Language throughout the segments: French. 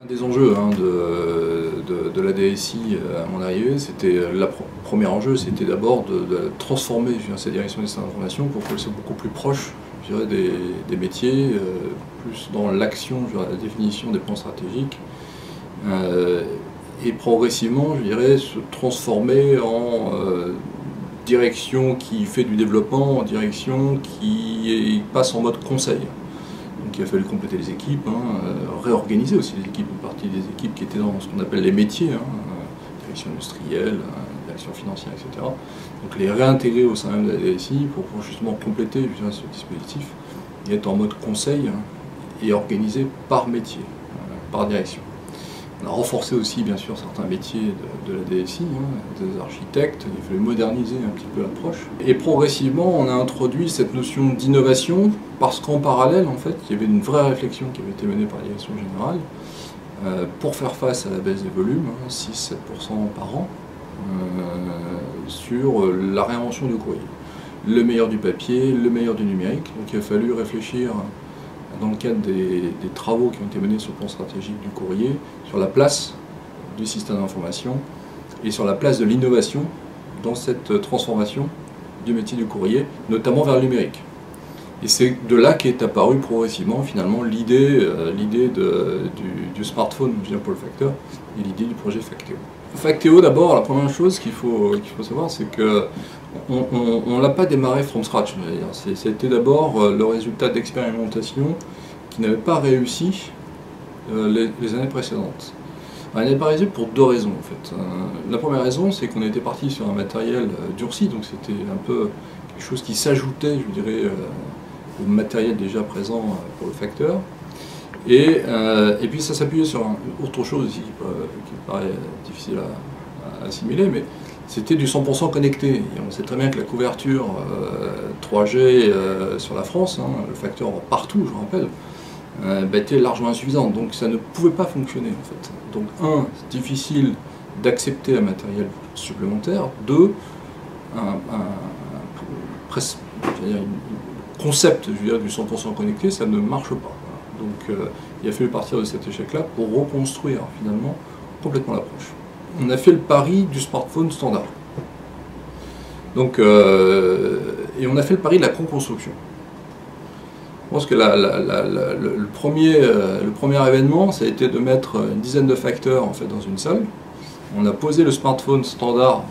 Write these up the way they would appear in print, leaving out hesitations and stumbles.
Un des enjeux de la DSI à mon arrivée, c'était le premier enjeu, c'était d'abord de transformer cette direction des systèmes d'information pour qu'elle soit beaucoup plus proche, je dirais, des métiers, plus dans l'action, la définition des plans stratégiques, et progressivement, je dirais, se transformer en direction qui fait du développement, en direction qui passe en mode conseil. Donc il a fallu compléter les équipes, réorganiser aussi les équipes, une partie des équipes qui étaient dans ce qu'on appelle les métiers, direction industrielle, direction financière, etc. Donc les réintégrer au sein même de la DSI pour justement compléter ce dispositif et être en mode conseil et organisé par métier, par direction. On a renforcé aussi bien sûr certains métiers de la DSI, des architectes, il fallait moderniser un petit peu l'approche. Et progressivement on a introduit cette notion d'innovation parce qu'en parallèle en fait il y avait une vraie réflexion qui avait été menée par la direction générale pour faire face à la baisse des volumes, 6-7% par an, sur la réinvention du courrier. Le meilleur du papier, le meilleur du numérique, donc il a fallu réfléchir dans le cadre des travaux qui ont été menés sur le plan stratégique du courrier, sur la place du système d'information et sur la place de l'innovation dans cette transformation du métier du courrier, notamment vers le numérique. Et c'est de là qu'est apparue progressivement finalement l'idée du smartphone pour le facteur et l'idée du projet Factéo. Factéo, d'abord, la première chose qu'il faut savoir, c'est que on ne l'a pas démarré from scratch. C'était d'abord le résultat d'expérimentations qui n'avaient pas réussi les années précédentes. Elle n'a pas réussi pour deux raisons en fait. La première raison, c'est qu'on était parti sur un matériel durci, donc c'était un peu quelque chose qui s'ajoutait, je dirais, au matériel déjà présent pour le facteur. Et puis ça s'appuyait sur autre chose aussi qui paraît difficile à assimiler, mais c'était du 100% connecté. Et on sait très bien que la couverture 3G sur la France, le facteur partout, je rappelle, était largement insuffisante. Donc ça ne pouvait pas fonctionner en fait. Donc c'est difficile d'accepter un matériel supplémentaire. Deux, un concept du 100% connecté, ça ne marche pas. Donc il a fallu partir de cet échec-là pour reconstruire finalement complètement l'approche. On a fait le pari du smartphone standard. Donc, et on a fait le pari de la co-construction. Je pense que le premier événement, ça a été de mettre une dizaine de facteurs en fait, dans une salle. On a posé le smartphone standard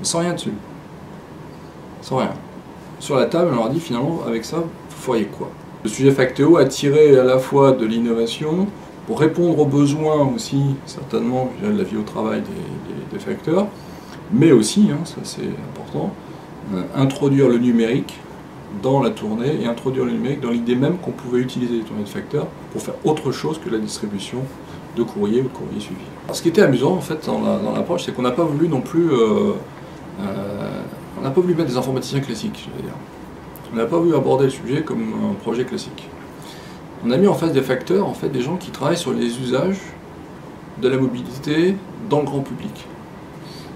sans rien dessus. Sans rien. Sur la table, on leur a dit finalement, avec ça, vous feriez quoi? Le sujet Factéo a tiré à la fois de l'innovation, pour répondre aux besoins aussi, certainement, de la vie au travail des facteurs, mais aussi, ça c'est important, introduire le numérique dans la tournée et introduire le numérique dans l'idée même qu'on pouvait utiliser les tournées de facteurs pour faire autre chose que la distribution de courrier ou de courrier suivi. Alors, ce qui était amusant en fait dans l'approche, c'est qu'on n'a pas voulu non plus, on n'a pas voulu mettre des informaticiens classiques, je veux dire. On n'a pas voulu aborder le sujet comme un projet classique. On a mis en face des facteurs, en fait, des gens qui travaillent sur les usages de la mobilité dans le grand public.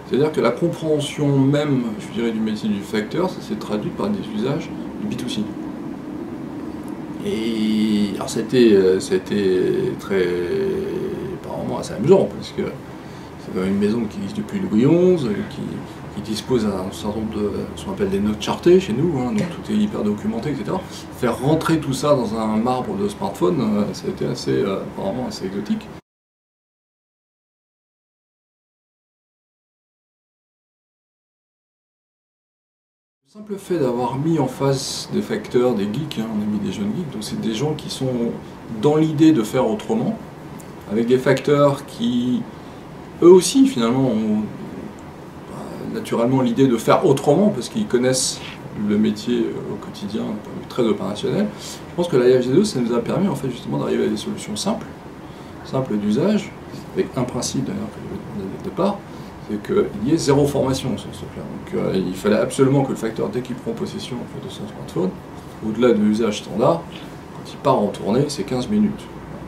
C'est-à-dire que la compréhension même, je dirais, du métier du facteur, ça s'est traduit par des usages du B2C. Et alors ça a été très, apparemment assez amusant, parce que c'est quand même une maison qui existe depuis Louis XI, qui dispose d'un certain nombre de ce qu'on appelle des notes chartées chez nous, donc tout est hyper documenté, etc. Faire rentrer tout ça dans un marbre de smartphone, ça a été apparemment assez exotique. Le simple fait d'avoir mis en face des facteurs, des geeks, on a mis des jeunes geeks, donc c'est des gens qui sont dans l'idée de faire autrement, avec des facteurs qui, eux aussi, finalement, ont naturellement l'idée de faire autrement parce qu'ils connaissent le métier au quotidien, très opérationnel. Je pense que la IFG2, ça nous a permis en fait justement d'arriver à des solutions simples d'usage, avec un principe d'ailleurs que je vais demander dès le départ, c'est qu'il y ait zéro formation sur ce plan. Donc il fallait absolument que le facteur, dès qu'il prend possession en fait, de son smartphone, au-delà de l'usage standard, quand il part en tournée, c'est 15 minutes.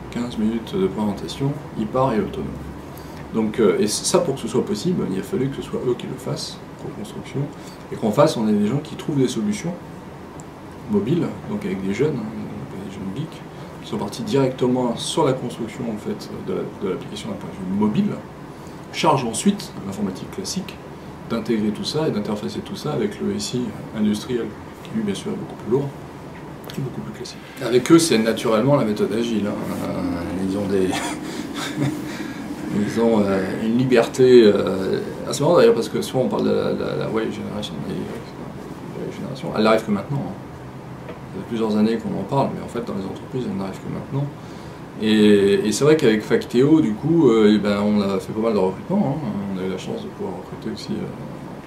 15 minutes de présentation, il part et est autonome. Donc, et ça, pour que ce soit possible, il a fallu que ce soit eux qui le fassent, co-construction, et qu'en face, on ait des gens qui trouvent des solutions mobiles, donc avec des jeunes, des jeunes geeks, qui sont partis directement sur la construction en fait, de l'application d'un point de vue mobile, charge ensuite l'informatique classique d'intégrer tout ça et d'interfacer tout ça avec le SI industriel, qui lui bien sûr est beaucoup plus lourd et beaucoup plus classique. Avec eux, c'est naturellement la méthode agile. Ils ont des... Ils ont une liberté assez marrant d'ailleurs, parce que souvent on parle de la wave generation, elle n'arrive que maintenant. Ça fait plusieurs années qu'on en parle, mais en fait dans les entreprises elle n'arrive que maintenant. Et c'est vrai qu'avec Facteo, du coup, on a fait pas mal de recrutement. On a eu la chance de pouvoir recruter aussi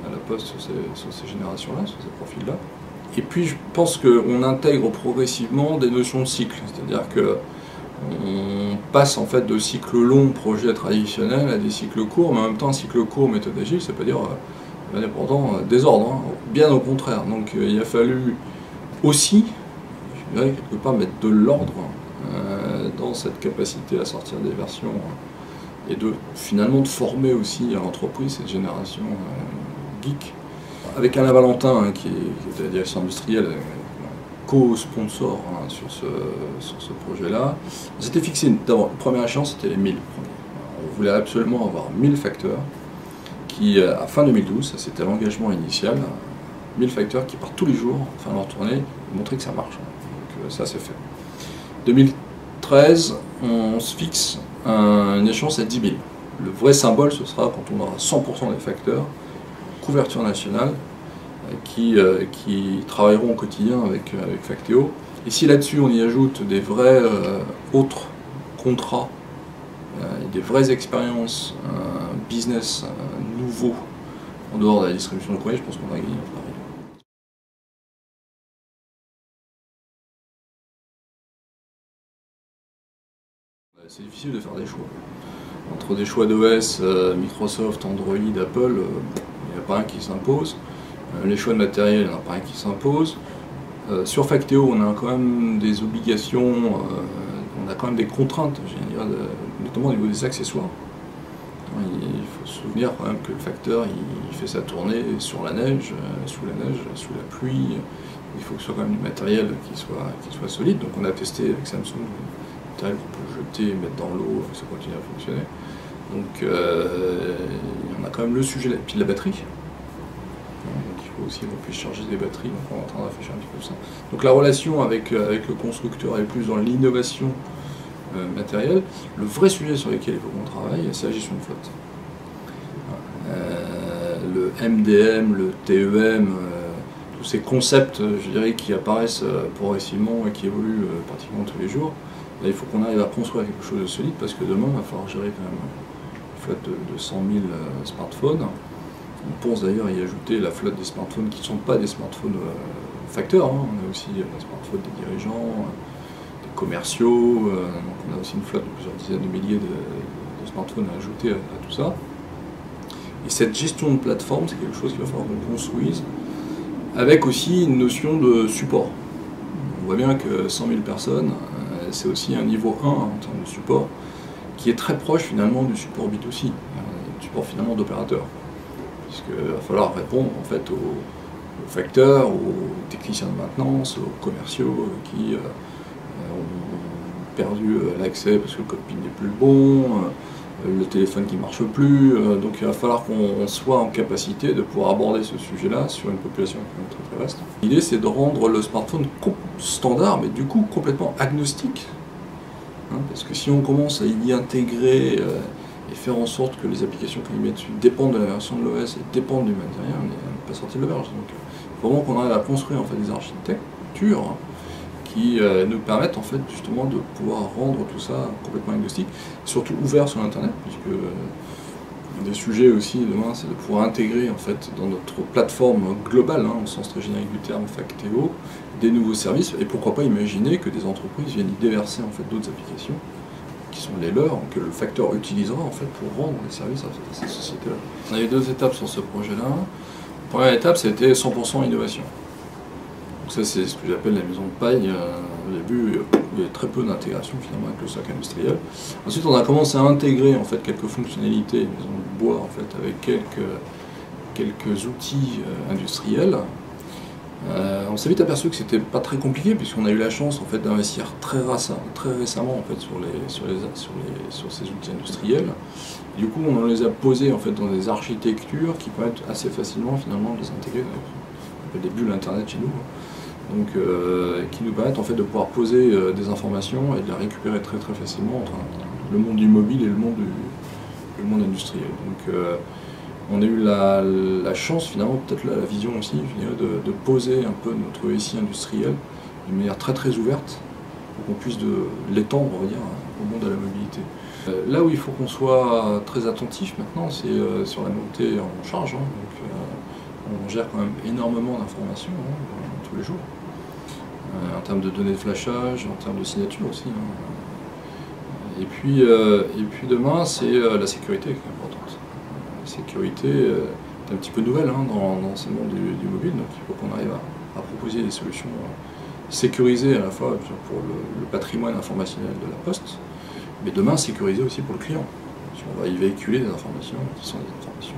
à la Poste sur ces générations-là, sur ces profils-là. Et puis je pense qu'on intègre progressivement des notions de cycle, c'est-à-dire que on passe en fait de cycles longs, projets traditionnels, à des cycles courts, mais en même temps un cycle court, méthode agile, ça peut dire pourtant désordre, bien au contraire. Donc il a fallu aussi, je dirais quelque part, mettre de l'ordre dans cette capacité à sortir des versions et finalement de former aussi à l'entreprise cette génération geek. Avec Alain Valentin, qui était à la direction industrielle, co-sponsor sur ce projet-là, on s'était fixé d'abord, la première échéance, c'était les 1000 premiers. On voulait absolument avoir 1000 facteurs qui, à fin 2012, c'était l'engagement initial, 1000 facteurs qui partent tous les jours, enfin leur tournée, et montrer que ça marche. Donc ça, c'est fait. 2013, on se fixe une échéance à 10 000. Le vrai symbole, ce sera quand on aura 100% des facteurs, couverture nationale, qui travailleront au quotidien avec Facteo. Et si là-dessus on y ajoute des vrais autres contrats, des vraies expériences business nouveaux en dehors de la distribution de courrier, je pense qu'on a gagné un pari. C'est difficile de faire des choix. Entre des choix d'OS, Microsoft, Android, Apple, il n'y a pas un qui s'impose. Les choix de matériel, il n'y en a pas un qui s'impose. Sur Facteo, on a quand même des obligations, on a quand même des contraintes, je veux dire, notamment au niveau des accessoires. Il faut se souvenir quand même que le facteur, il fait sa tournée sur la neige, sous la pluie. Il faut que ce soit quand même du matériel qui soit solide. Donc on a testé avec Samsung du matériel qu'on peut jeter, mettre dans l'eau, que ça continue à fonctionner. Donc on a quand même le sujet, puis de la batterie. Donc il faut aussi qu'on puisse charger des batteries, donc on est en train de réfléchir un petit peu ça. Donc la relation avec le constructeur est plus dans l'innovation matérielle. Le vrai sujet sur lequel il faut qu'on travaille, c'est la gestion de flotte. Le MDM, le TEM, tous ces concepts, je dirais, qui apparaissent progressivement et qui évoluent pratiquement tous les jours, là, il faut qu'on arrive à construire quelque chose de solide, parce que demain, il va falloir gérer quand même une flotte de 100 000 smartphones. On pense d'ailleurs y ajouter la flotte des smartphones qui ne sont pas des smartphones facteurs. On a aussi les smartphones des dirigeants, des commerciaux. Donc on a aussi une flotte de plusieurs dizaines de milliers de smartphones à ajouter à tout ça. Et cette gestion de plateforme, c'est quelque chose qu'il va falloir qu'on construise, avec aussi une notion de support. On voit bien que 100 000 personnes, c'est aussi un niveau 1 en termes de support, qui est très proche finalement du support B2C, du support finalement d'opérateur. Puisqu'il va falloir répondre en fait aux facteurs, aux techniciens de maintenance, aux commerciaux qui ont perdu l'accès parce que le code PIN n'est plus bon, le téléphone qui ne marche plus. Donc il va falloir qu'on soit en capacité de pouvoir aborder ce sujet-là sur une population très très vaste. L'idée, c'est de rendre le smartphone standard, mais du coup complètement agnostique. Parce que si on commence à y intégrer et faire en sorte que les applications qu'on y met dessus dépendent de la version de l'OS et dépendent du matériel, on n'est pas sorti de l'auberge. Donc il faut vraiment qu'on arrive à construire en fait, des architectures qui nous permettent en fait, justement de pouvoir rendre tout ça complètement agnostique, surtout ouvert sur Internet, puisque un des sujets aussi demain, c'est de pouvoir intégrer en fait, dans notre plateforme globale, au sens très générique du terme Facteo, des nouveaux services, et pourquoi pas imaginer que des entreprises viennent y déverser en fait, d'autres applications qui sont les leurs, que le facteur utilisera en fait, pour rendre les services à cette société-là. On avait deux étapes sur ce projet-là. La première étape, c'était 100% innovation. Donc ça, c'est ce que j'appelle la maison de paille. Au début, il y avait très peu d'intégration finalement avec le socle industriel. Ensuite, on a commencé à intégrer en fait, quelques fonctionnalités, une maison de bois, en fait, avec quelques outils industriels. On s'est vite aperçu que c'était pas très compliqué puisqu'on a eu la chance en fait d'investir très récemment en fait sur ces outils industriels. Du coup, on les a posés en fait dans des architectures qui permettent assez facilement finalement de les intégrer. On appelle des bulles internet chez nous. Donc, qui nous permettent en fait de pouvoir poser des informations et de les récupérer très facilement entre le monde du mobile et le monde industriel. Donc, on a eu la chance, finalement, peut-être la vision aussi, de poser un peu notre SI industriel d'une manière très ouverte, pour qu'on puisse l'étendre, on va dire, au monde de la mobilité. Là où il faut qu'on soit très attentif maintenant, c'est sur la montée en charge. Donc, on gère quand même énormément d'informations tous les jours, en termes de données de flashage, en termes de signature aussi. Et puis demain, c'est la sécurité qui est importante. La sécurité est un petit peu nouvelle dans ce monde du mobile, donc il faut qu'on arrive à proposer des solutions sécurisées à la fois pour le patrimoine informationnel de la Poste, mais demain sécurisées aussi pour le client. On va y véhiculer des informations qui sont des informations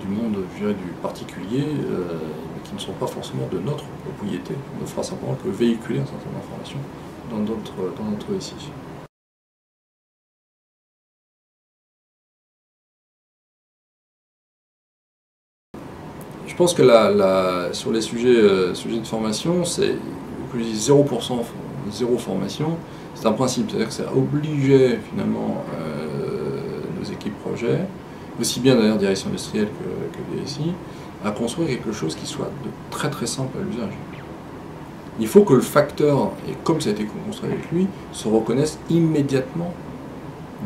du monde, je dirais, du particulier, qui ne sont pas forcément de notre propriété. On ne fera simplement que véhiculer un certain nombre d'informations dans notre SI. Je pense que sur les sujets de formation, c'est 0%, zéro formation. C'est un principe, c'est-à-dire que ça obligeait finalement nos équipes projet, aussi bien d'ailleurs direction industrielle que DSI, à construire quelque chose qui soit de très simple à l'usage. Il faut que le facteur, et comme ça a été construit avec lui, se reconnaisse immédiatement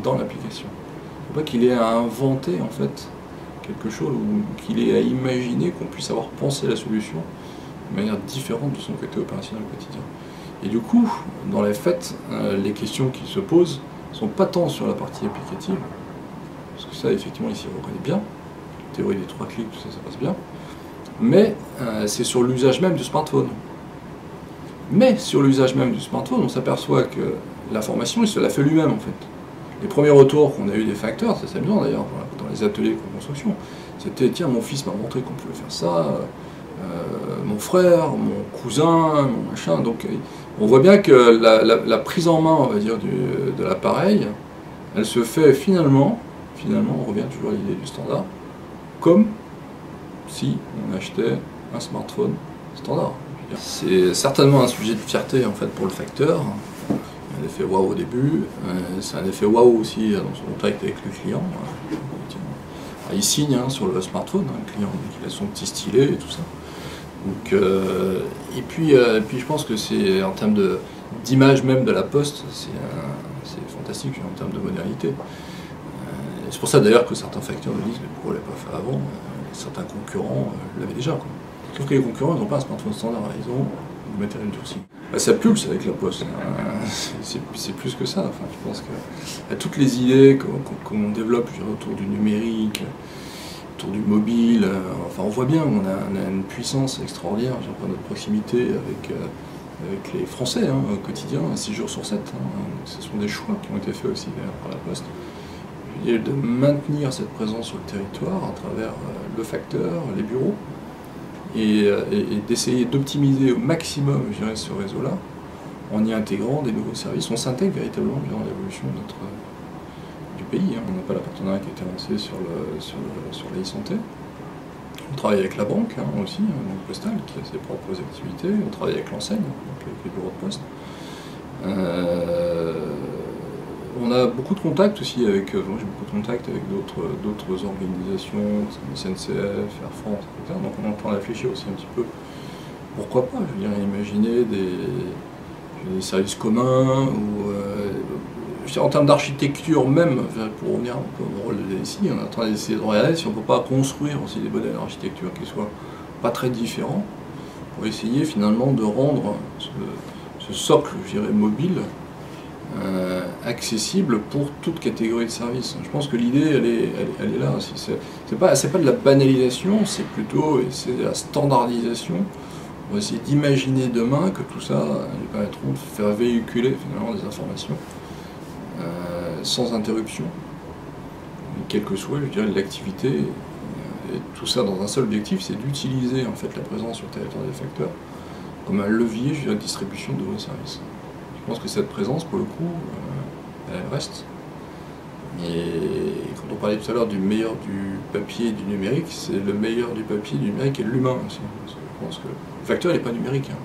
dans l'application. Il ne faut pas qu'il ait à inventer en fait quelque chose ou qu'il ait à imaginer qu'on puisse avoir pensé la solution de manière différente de son côté opérationnel au quotidien. Et du coup, dans les faits, les questions qui se posent ne sont pas tant sur la partie applicative, parce que ça, effectivement, il s'y reconnaît bien. La théorie des 3 clics, tout ça, ça passe bien. Mais c'est sur l'usage même du smartphone. Mais sur l'usage même du smartphone, on s'aperçoit que l'information, il se l'a fait lui-même, en fait. Les premiers retours qu'on a eu des facteurs, c'est amusant d'ailleurs, dans les ateliers de construction, c'était tiens, mon fils m'a montré qu'on pouvait faire ça, mon frère, mon cousin, mon machin. Donc on voit bien que la prise en main, on va dire, de l'appareil, elle se fait finalement, on revient toujours à l'idée du standard, comme si on achetait un smartphone standard. C'est certainement un sujet de fierté en fait pour le facteur. Un effet waouh au début, c'est un effet waouh aussi dans son contact avec le client. Il signe sur le smartphone, le client, il a son petit stylet et tout ça. Donc, et puis je pense que c'est en termes d'image même de la Poste, c'est fantastique en termes de modernité. C'est pour ça d'ailleurs que certains facteurs me disent mais pourquoi on ne l'a pas fait avant? Certains concurrents l'avaient déjà, quoi. Sauf que les concurrents n'ont pas un smartphone standard, ils ont du matériel durci. Ça pulse avec la Poste, c'est plus que ça. Enfin, je pense que toutes les idées qu'on développe autour du numérique, autour du mobile, enfin on voit bien qu'on a une puissance extraordinaire, par notre proximité avec les Français au quotidien, 6 jours sur 7. Ce sont des choix qui ont été faits aussi par la Poste. Et de maintenir cette présence sur le territoire à travers le facteur, les bureaux, et d'essayer d'optimiser au maximum, je dirais, ce réseau-là, en y intégrant des nouveaux services. On s'intègre véritablement dans l'évolution du pays. On n'a pas la partenariat qui a été lancé sur la e-santé. On travaille avec la banque aussi, la banque postale, qui a ses propres activités. On travaille avec l'enseigne, donc avec les bureaux de poste. On a beaucoup de contacts aussi avec, j'ai beaucoup de contacts avec d'autres organisations, SNCF, Air France, etc. Donc on est en train de réfléchir aussi un petit peu, pourquoi pas, je veux dire, imaginer des services communs, ou en termes d'architecture même, pour revenir un peu au rôle de DSI, on est en train d'essayer de regarder si on ne peut pas construire aussi des modèles d'architecture qui soient pas très différents, pour essayer finalement de rendre ce socle, je dirais, mobile, accessible pour toute catégorie de services. Je pense que l'idée, elle est là. C'est pas de la banalisation, c'est plutôt de la standardisation. On va essayer d'imaginer demain que tout ça nous permettront de faire véhiculer finalement des informations sans interruption, quelle que soit, je dirais, l'activité tout ça dans un seul objectif, c'est d'utiliser en fait la présence sur le territoire des facteurs comme un levier de la distribution de vos services. Je pense que cette présence, pour le coup, elle reste. Et quand on parlait tout à l'heure du meilleur du papier et du numérique, c'est le meilleur du papier et du numérique et de l'humain aussi. Parce que je pense que le facteur n'est pas numérique. Hein.